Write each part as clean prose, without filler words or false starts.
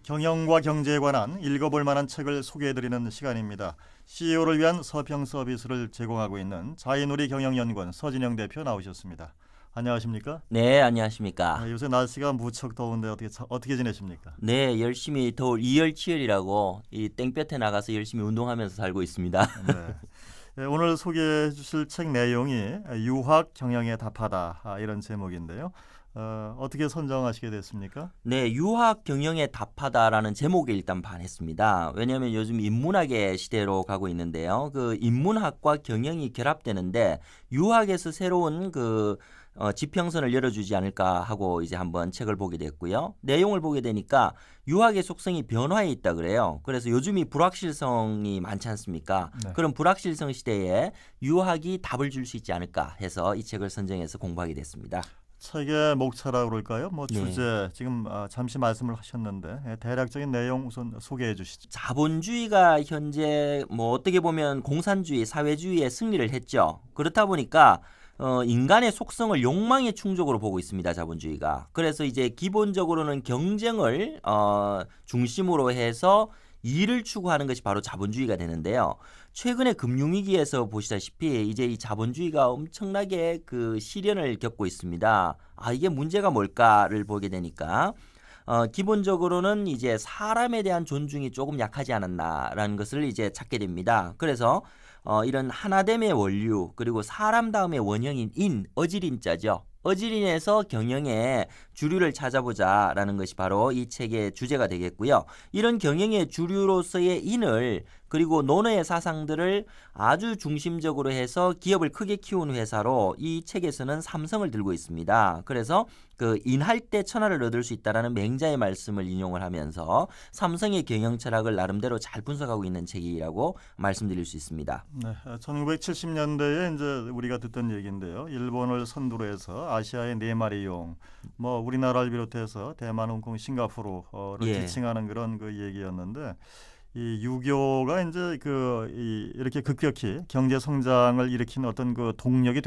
경영과 경제에 관한 읽어볼 만한 책을 소개해드리는 시간입니다. CEO를 위한 서평 서비스를 제공하고 있는 자인우리 경영연구원 서진영 대표 나오셨습니다. 안녕하십니까? 네, 안녕하십니까? 요새 날씨가 무척 더운데 어떻게 지내십니까? 네, 열심히 더울 이열치열이라고 이 땡볕에 나가서 열심히 운동하면서 살고 있습니다. 네. 오늘 소개해 주실 책 내용이 유학 경영에 답하다 이런 제목인데요. 어떻게 선정하시게 됐습니까? 네, 유학 경영에 답하다라는 제목에 일단 반했습니다. 왜냐하면 요즘 인문학의 시대로 가고 있는데요. 그 인문학과 경영이 결합되는데 유학에서 새로운 지평선을 열어주지 않을까 하고 이제 한번 책을 보게 됐고요. 내용을 보게 되니까 유학의 속성이 변화해 있다 그래요. 그래서 요즘이 불확실성이 많지 않습니까? 네. 그런 불확실성 시대에 유학이 답을 줄 수 있지 않을까 해서 이 책을 선정해서 공부하게 됐습니다. 책의 목차라고 그럴까요? 네. 주제 지금 잠시 말씀을 하셨는데 대략적인 내용 우선 소개해 주시죠. 자본주의가 현재 어떻게 보면 공산주의, 사회주의의 승리를 했죠. 그렇다 보니까 인간의 속성을 욕망의 충족으로 보고 있습니다. 자본주의가. 그래서 이제 기본적으로는 경쟁을 중심으로 해서 이익을 추구하는 것이 바로 자본주의가 되는데요. 최근에 금융위기에서 보시다시피 이제 이 자본주의가 엄청나게 그 시련을 겪고 있습니다. 이게 문제가 뭘까를 보게 되니까 기본적으로는 이제 사람에 대한 존중이 조금 약하지 않았나라는 것을 이제 찾게 됩니다. 그래서 이런 하나됨의 원류 그리고 사람 다음의 원형인 어지린자죠. 어지린에서 경영의 주류를 찾아보자라는 것이 바로 이 책의 주제가 되겠고요. 이런 경영의 주류로서의 인을 그리고 논어의 사상들을 아주 중심적으로 해서 기업을 크게 키운 회사로 이 책에서는 삼성을 들고 있습니다. 그래서 그 인할 때 천하를 얻을 수 있다라는 맹자의 말씀을 인용을 하면서 삼성의 경영 철학을 나름대로 잘 분석하고 있는 책이라고 말씀드릴 수 있습니다. 네, 1970년대에 이제 우리가 듣던 얘기인데요. 일본을 선두로 해서 아시아의 네 마리 용, 우리나라를 비롯해서 대만, 홍콩, 싱가포르를 예. 지칭하는 그런 그 얘기였는데 이 유교가 이제 이렇게 급격히 경제 성장을 일으킨 어떤 그 동력이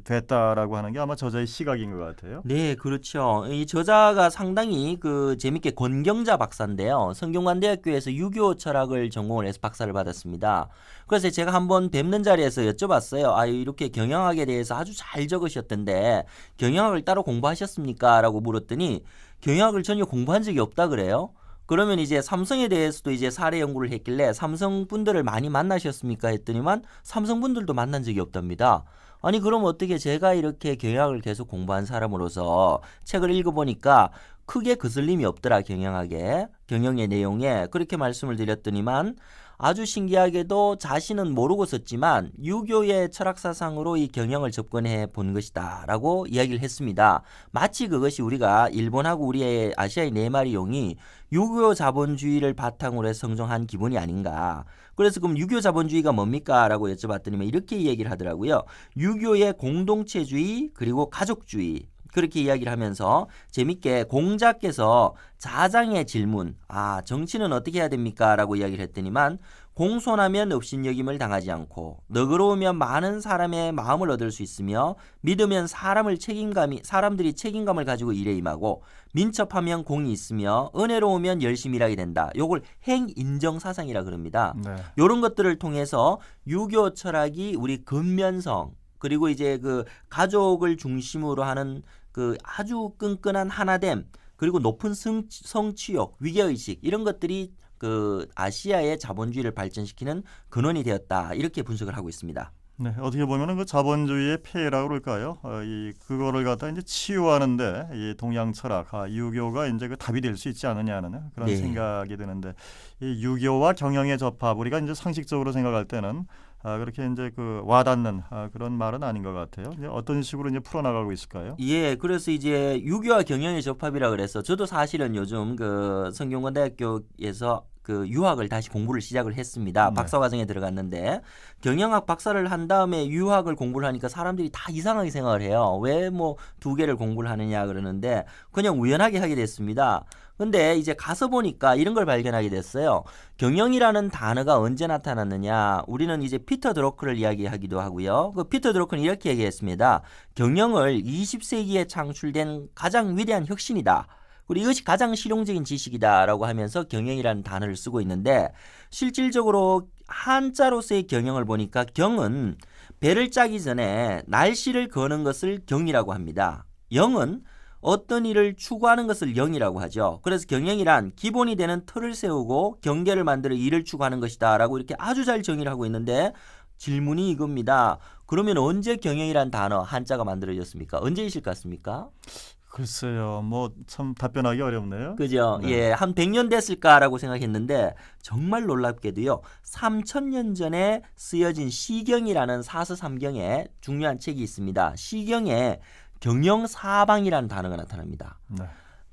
됐다라고 하는 게 아마 저자의 시각인 것 같아요. 네, 그렇죠. 이 저자가 상당히 재밌게 권경자 박사인데요. 성균관대학교에서 유교 철학을 전공을 해서 박사를 받았습니다. 그래서 제가 한번 뵙는 자리에서 여쭤봤어요. 이렇게 경영학에 대해서 아주 잘 적으셨던데 경영학을 따로 공부하셨습니까? 라고 물었더니 경영학을 전혀 공부한 적이 없다 그래요. 그러면 이제 삼성에 대해서도 이제 사례 연구를 했길래 삼성 분들을 많이 만나셨습니까? 했더니만 삼성 분들도 만난 적이 없답니다. 아니 그럼 어떻게 제가 이렇게 경영학을 계속 공부한 사람으로서 책을 읽어보니까 크게 거슬림이 없더라 경영의 내용에 그렇게 말씀을 드렸더니만 아주 신기하게도 자신은 모르고 썼지만 유교의 철학사상으로 이 경영을 접근해 본 것이다 라고 이야기를 했습니다. 마치 그것이 우리가 일본하고 우리의 아시아의 네 마리 용이 유교 자본주의를 바탕으로 해서 성장한 기본이 아닌가. 그래서 그럼 유교 자본주의가 뭡니까? 라고 여쭤봤더니 이렇게 이야기를 하더라고요. 유교의 공동체주의 그리고 가족주의 그렇게 이야기를 하면서 재밌게 공자께서 자장의 질문 정치는 어떻게 해야 됩니까? 라고 이야기를 했더니만 공손하면 업신여김을 당하지 않고 너그러우면 많은 사람의 마음을 얻을 수 있으며 믿으면 사람들이 책임감을 가지고 일에 임하고 민첩하면 공이 있으며 은혜로우면 열심히 일하게 된다. 요걸 행인정사상이라 그럽니다. 네. 이런 것들을 통해서 유교 철학이 우리 근면성 그리고 이제 그 가족을 중심으로 하는 그 아주 끈끈한 하나됨 그리고 높은 성취욕, 위계의식 이런 것들이 그 아시아의 자본주의를 발전시키는 근원이 되었다 이렇게 분석을 하고 있습니다. 네, 어떻게 보면은 그 자본주의의 폐해라고 그럴까요? 그거를 갖다 이제 치유하는데 이 동양 철학, 유교가 이제 그 답이 될 수 있지 않느냐는 그런 네. 생각이 드는데 이 유교와 경영의 접합 우리가 이제 상식적으로 생각할 때는 그렇게 이제 그 와닿는 그런 말은 아닌 것 같아요. 이제 어떤 식으로 이제 풀어나가고 있을까요? 예, 그래서 이제 유교와 경영의 접합이라 그래서 저도 사실은 요즘 그 성균관대학교에서 그 유학을 다시 공부를 시작을 했습니다. 네. 박사과정에 들어갔는데 경영학 박사를 한 다음에 유학을 공부를 하니까 사람들이 다 이상하게 생각을 해요. 왜 2개를 공부를 하느냐 그러는데 그냥 우연하게 하게 됐습니다. 근데 이제 가서 보니까 이런 걸 발견하게 됐어요. 경영이라는 단어가 언제 나타났느냐? 우리는 이제 피터 드러크를 이야기하기도 하고요. 그 피터 드러크는 이렇게 얘기했습니다. 경영을 20세기에 창출된 가장 위대한 혁신이다. 그리고 이것이 가장 실용적인 지식이다라고 하면서 경영이라는 단어를 쓰고 있는데 실질적으로 한자로서의 경영을 보니까 경은 배를 짜기 전에 날씨를 거는 것을 경이라고 합니다. 영은 어떤 일을 추구하는 것을 영이라고 하죠. 그래서 경영이란 기본이 되는 틀을 세우고 경계를 만들어 일을 추구하는 것이다 라고 이렇게 아주 잘 정의를 하고 있는데 질문이 이겁니다. 그러면 언제 경영이란 단어 한자가 만들어졌습니까? 언제이실 것 같습니까? 글쎄요, 뭐 참 답변하기 어렵네요. 그죠? 네. 예, 한 100년 됐을까라고 생각했는데 정말 놀랍게도요. 3000년 전에 쓰여진 시경이라는 사서삼경에 중요한 책이 있습니다. 시경에 경영사방이라는 단어가 나타납니다. 네.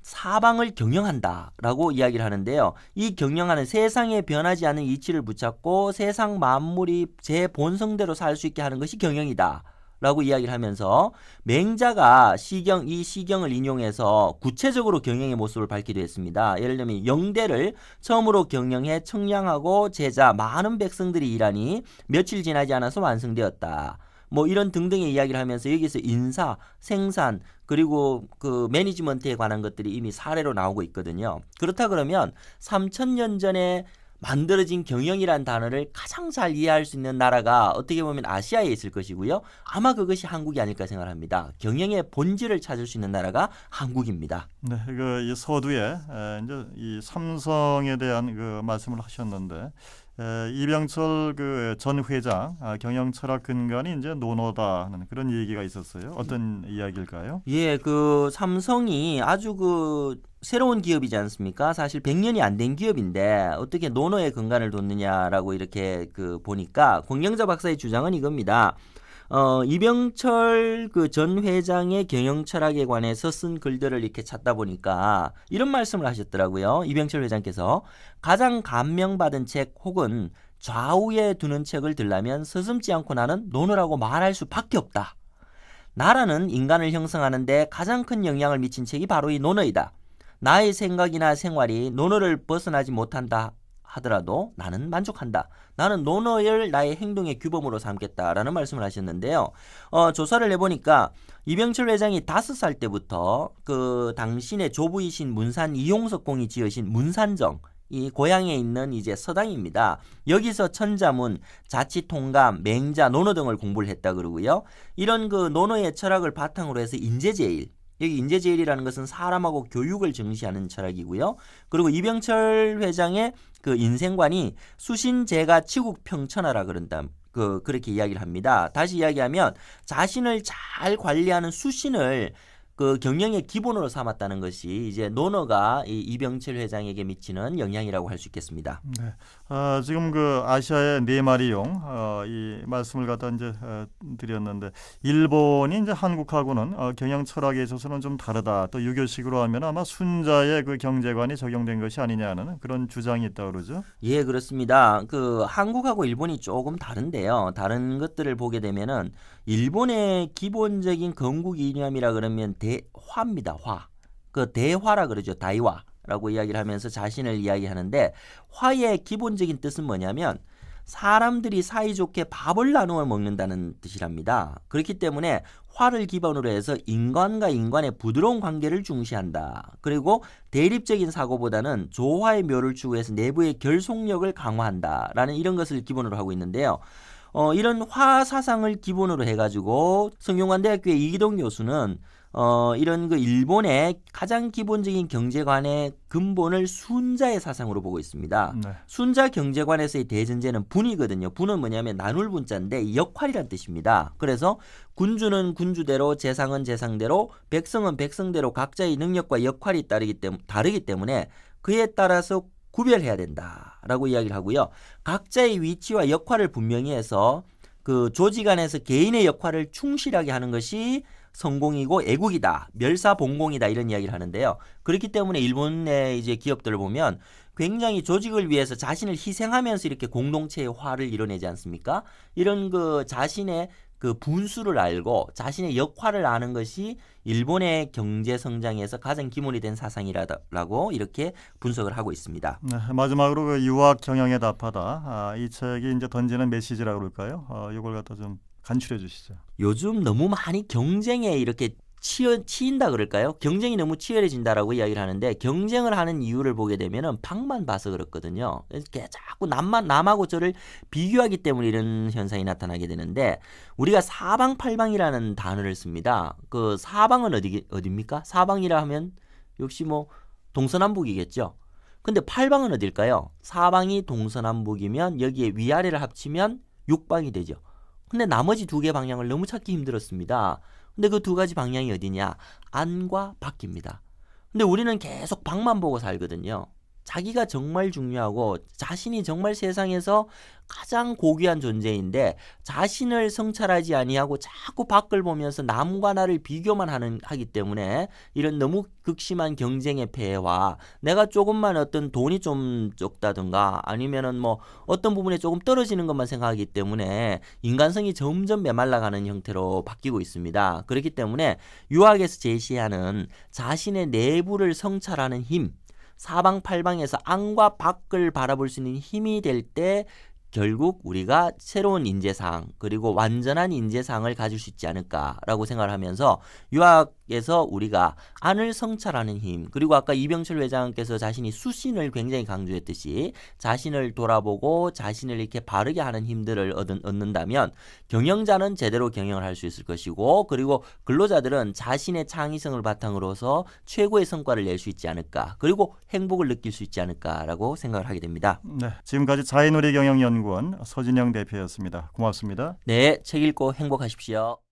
사방을 경영한다라고 이야기를 하는데요. 이 경영하는 세상에 변하지 않는 이치를 붙잡고 세상 만물이 제 본성대로 살 수 있게 하는 것이 경영이다. 라고 이야기를 하면서 맹자가 이 시경을 인용해서 구체적으로 경영의 모습을 밝히기도 했습니다. 예를 들면 영대를 처음으로 경영해 청량하고 제자 많은 백성들이 일하니 며칠 지나지 않아서 완성되었다. 뭐 이런 등등의 이야기를 하면서 여기서 인사, 생산 그리고 그 매니지먼트에 관한 것들이 이미 사례로 나오고 있거든요. 그렇다 그러면 3000년 전에 만들어진 경영이란 단어를 가장 잘 이해할 수 있는 나라가 어떻게 보면 아시아에 있을 것이고요. 아마 그것이 한국이 아닐까 생각합니다. 경영의 본질을 찾을 수 있는 나라가 한국입니다. 네, 이 서두에 이제 이 삼성에 대한 그 말씀을 하셨는데 이병철 그 전 회장 경영 철학 근간이 이제 논어다 하는 그런 얘기가 있었어요. 어떤 이야기일까요? 예, 그 삼성이 아주 그 새로운 기업이지 않습니까? 사실 100년이 안 된 기업인데 어떻게 논어에 근간을 뒀느냐라고 이렇게 그 보니까 권경자 박사의 주장은 이겁니다. 이병철 그 전 회장의 경영 철학에 관해서 쓴 글들을 이렇게 찾다 보니까 이런 말씀을 하셨더라고요. 이병철 회장께서 가장 감명받은 책 혹은 좌우에 두는 책을 들라면 서슴지 않고 나는 논어라고 말할 수밖에 없다. 나라는 인간을 형성하는데 가장 큰 영향을 미친 책이 바로 이 논어이다. 나의 생각이나 생활이 논어를 벗어나지 못한다 하더라도 나는 만족한다. 나는 논어를 나의 행동의 규범으로 삼겠다라는 말씀을 하셨는데요. 조사를 해보니까 이병철 회장이 5살 때부터 그 당신의 조부이신 문산 이용석 공이 지으신 문산정 이 고향에 있는 이제 서당입니다. 여기서 천자문, 자치통감, 맹자, 논어 등을 공부를 했다 그러고요. 이런 그 논어의 철학을 바탕으로 해서 인재제일 여기 인재제일이라는 것은 사람하고 교육을 증시하는 철학이고요. 그리고 이병철 회장의 그 인생관이 수신제가 치국평천하라 그런다. 그렇게 이야기를 합니다. 다시 이야기하면 자신을 잘 관리하는 수신을 그 경영의 기본으로 삼았다는 것이 이제 논어가 이 이병철 회장에게 미치는 영향이라고 할 수 있겠습니다. 네. 지금 그 아시아의 4마리용 이 말씀을 갖다 이제 드렸는데 일본이 이제 한국하고는 경영 철학에 있어서는 좀 다르다. 또 유교식으로 하면 아마 순자의 그 경제관이 적용된 것이 아니냐는 그런 주장이 있다 그러죠. 예, 그렇습니다. 그 한국하고 일본이 조금 다른데요. 다른 것들을 보게 되면은 일본의 기본적인 건국 이념이라 그러면 대화입니다. 화. 그 대화라 그러죠. 다이화라고 이야기를 하면서 자신을 이야기하는데 화의 기본적인 뜻은 뭐냐면 사람들이 사이좋게 밥을 나누어 먹는다는 뜻이랍니다. 그렇기 때문에 화를 기반으로 해서 인간과 인간의 부드러운 관계를 중시한다. 그리고 대립적인 사고보다는 조화의 묘를 추구해서 내부의 결속력을 강화한다라는 이런 것을 기본으로 하고 있는데요. 이런 화 사상을 기본으로 해가지고 성균관대학교의 이기동 교수는 이런 그 일본의 가장 기본적인 경제관의 근본을 순자의 사상으로 보고 있습니다. 네. 순자 경제관에서의 대전제는 분이거든요. 분은 뭐냐면 나눌 분자인데 역할이란 뜻입니다. 그래서 군주는 군주대로, 재상은 재상대로, 백성은 백성대로 각자의 능력과 역할이 다르기 때문에 그에 따라서 구별해야 된다라고 이야기를 하고요. 각자의 위치와 역할을 분명히 해서 그 조직 안에서 개인의 역할을 충실하게 하는 것이 성공이고 애국이다, 멸사봉공이다 이런 이야기를 하는데요. 그렇기 때문에 일본의 이제 기업들을 보면 굉장히 조직을 위해서 자신을 희생하면서 이렇게 공동체의 화를 이뤄내지 않습니까? 이런 그 자신의 그 분수를 알고 자신의 역할을 아는 것이 일본의 경제 성장에서 가장 기본이 된 사상이라고 이렇게 분석을 하고 있습니다. 네, 마지막으로 그 유학 경영에 답하다. 이 책이 이제 던지는 메시지라고 그럴까요? 이걸 갖다 좀 간추려 주시죠. 요즘 너무 많이 경쟁에 이렇게 치인다 그럴까요? 경쟁이 너무 치열해진다라고 이야기를 하는데 경쟁을 하는 이유를 보게 되면은 방만 봐서 그렇거든요. 이렇게 자꾸 남하고 저를 비교하기 때문에 이런 현상이 나타나게 되는데 우리가 사방팔방이라는 단어를 씁니다. 그 사방은 어디입니까? 사방이라 하면 역시 뭐 동서남북이겠죠. 근데 팔방은 어딜까요? 사방이 동서남북이면 여기에 위아래를 합치면 육방이 되죠. 근데 나머지 두 개 방향을 너무 찾기 힘들었습니다. 근데 그 두 가지 방향이 어디냐? 안과 밖입니다. 근데 우리는 계속 밖만 보고 살거든요. 자기가 정말 중요하고 자신이 정말 세상에서 가장 고귀한 존재인데 자신을 성찰하지 아니하고 자꾸 밖을 보면서 남과 나를 비교만 하기 때문에 이런 너무 극심한 경쟁의 폐해와 내가 조금만 어떤 돈이 좀 적다든가 아니면은 뭐 어떤 부분에 조금 떨어지는 것만 생각하기 때문에 인간성이 점점 메말라가는 형태로 바뀌고 있습니다. 그렇기 때문에 유학에서 제시하는 자신의 내부를 성찰하는 힘, 사방팔방에서 안과 밖을 바라볼 수 있는 힘이 될 때 결국 우리가 새로운 인재상 그리고 완전한 인재상을 가질 수 있지 않을까라고 생각을 하면서 유학에서 우리가 안을 성찰하는 힘 그리고 아까 이병철 회장께서 자신이 수신을 굉장히 강조했듯이 자신을 돌아보고 자신을 이렇게 바르게 하는 힘들을 얻는다면 경영자는 제대로 경영을 할 수 있을 것이고 그리고 근로자들은 자신의 창의성을 바탕으로서 최고의 성과를 낼 수 있지 않을까 그리고 행복을 느낄 수 있지 않을까라고 생각을 하게 됩니다. 네, 지금까지 자인우리 경영연구원 서진영 대표였습니다. 고맙습니다. 네, 책 읽고 행복하십시오.